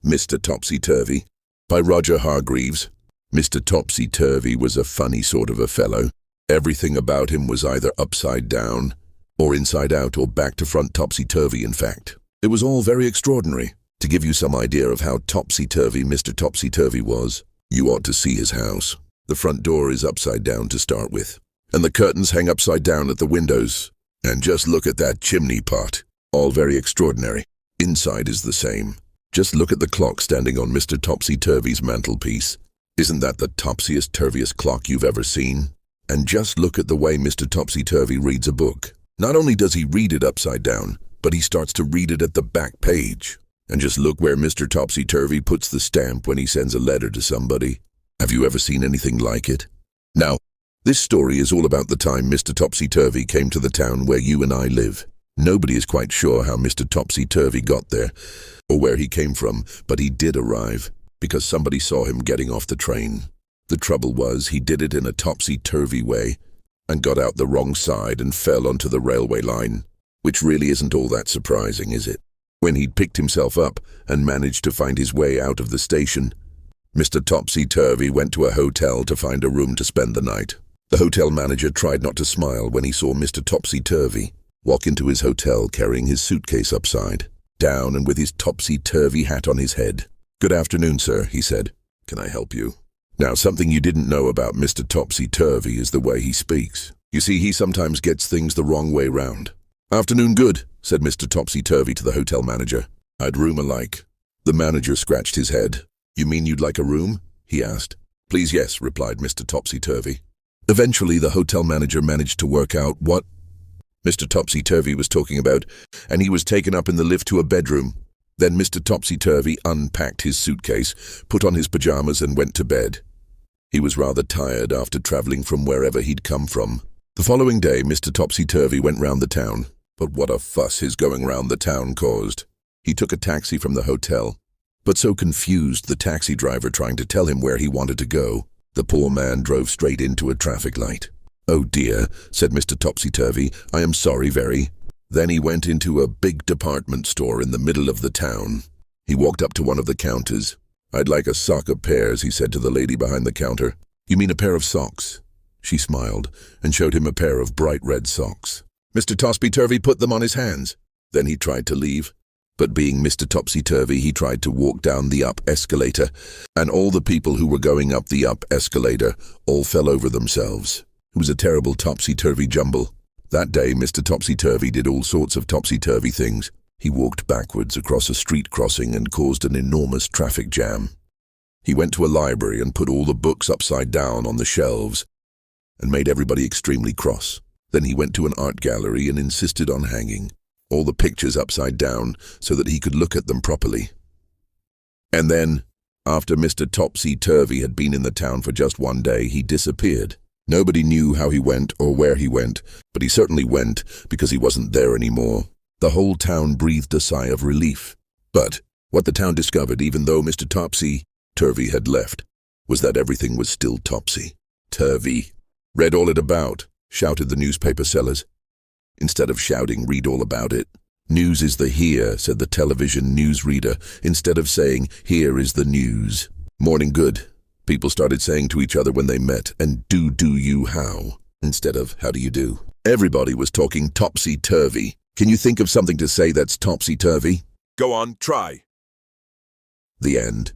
Mr. Topsy-Turvy, by Roger Hargreaves. Mr. Topsy-Turvy was a funny sort of a fellow. Everything about him was either upside down, or inside out, or back to front topsy-turvy, in fact. It was all very extraordinary. To give you some idea of how topsy-turvy Mr. Topsy-Turvy was, you ought to see his house. The front door is upside down to start with, and the curtains hang upside down at the windows. And just look at that chimney pot. All very extraordinary. Inside is the same. Just look at the clock standing on Mr. Topsy-Turvy's mantelpiece. Isn't that the topsiest-turviest clock you've ever seen? And just look at the way Mr. Topsy-Turvy reads a book. Not only does he read it upside down, but he starts to read it at the back page. And just look where Mr. Topsy-Turvy puts the stamp when he sends a letter to somebody. Have you ever seen anything like it? Now, this story is all about the time Mr. Topsy-Turvy came to the town where you and I live. Nobody is quite sure how Mr. Topsy-Turvy got there, or where he came from, but he did arrive, because somebody saw him getting off the train. The trouble was, he did it in a topsy-turvy way, and got out the wrong side and fell onto the railway line, which really isn't all that surprising, is it? When he'd picked himself up and managed to find his way out of the station, Mr. Topsy-Turvy went to a hotel to find a room to spend the night. The hotel manager tried not to smile when he saw Mr. Topsy-Turvy walk into his hotel carrying his suitcase upside down and with his topsy-turvy hat on his head. "Good afternoon, sir," he said. "Can I help you?" Now, something you didn't know about Mr. Topsy-Turvy is the way he speaks. You see, he sometimes gets things the wrong way round. "Afternoon good," said Mr. Topsy-Turvy to the hotel manager. "I'd room alike." The manager scratched his head. "You mean you'd like a room?" he asked. "Please, yes," replied Mr. Topsy-Turvy. Eventually, the hotel manager managed to work out what Mr. Topsy-Turvy was talking about, and he was taken up in the lift to a bedroom. Then Mr. Topsy-Turvy unpacked his suitcase, put on his pajamas and went to bed. He was rather tired after travelling from wherever he'd come from. The following day, Mr. Topsy-Turvy went round the town, but what a fuss his going round the town caused. He took a taxi from the hotel, but so confused the taxi driver trying to tell him where he wanted to go, the poor man drove straight into a traffic light. "Oh dear," said Mr. Topsy-Turvy, "I am sorry very." Then he went into a big department store in the middle of the town. He walked up to one of the counters. "I'd like a sock of pairs," he said to the lady behind the counter. "You mean a pair of socks?" She smiled and showed him a pair of bright red socks. Mr. Topsy-Turvy put them on his hands. Then he tried to leave. But being Mr. Topsy-Turvy, he tried to walk down the up escalator, and all the people who were going up the up escalator all fell over themselves. It was a terrible topsy-turvy jumble. That day, Mr. Topsy-Turvy did all sorts of topsy-turvy things. He walked backwards across a street crossing and caused an enormous traffic jam. He went to a library and put all the books upside down on the shelves and made everybody extremely cross. Then he went to an art gallery and insisted on hanging all the pictures upside down so that he could look at them properly. And then, after Mr. Topsy-Turvy had been in the town for just one day, he disappeared. Nobody knew how he went or where he went, but he certainly went because he wasn't there anymore. The whole town breathed a sigh of relief. But what the town discovered, even though Mr. Topsy-Turvy had left, was that everything was still topsy-turvy. "Read all it about," shouted the newspaper sellers. Instead of shouting, "Read all about it." "News is the here," said the television newsreader, instead of saying, "Here is the news." "Morning good," people started saying to each other when they met, and do you how, instead of how do you do. Everybody was talking topsy-turvy. Can you think of something to say that's topsy-turvy? Go on, try. The end.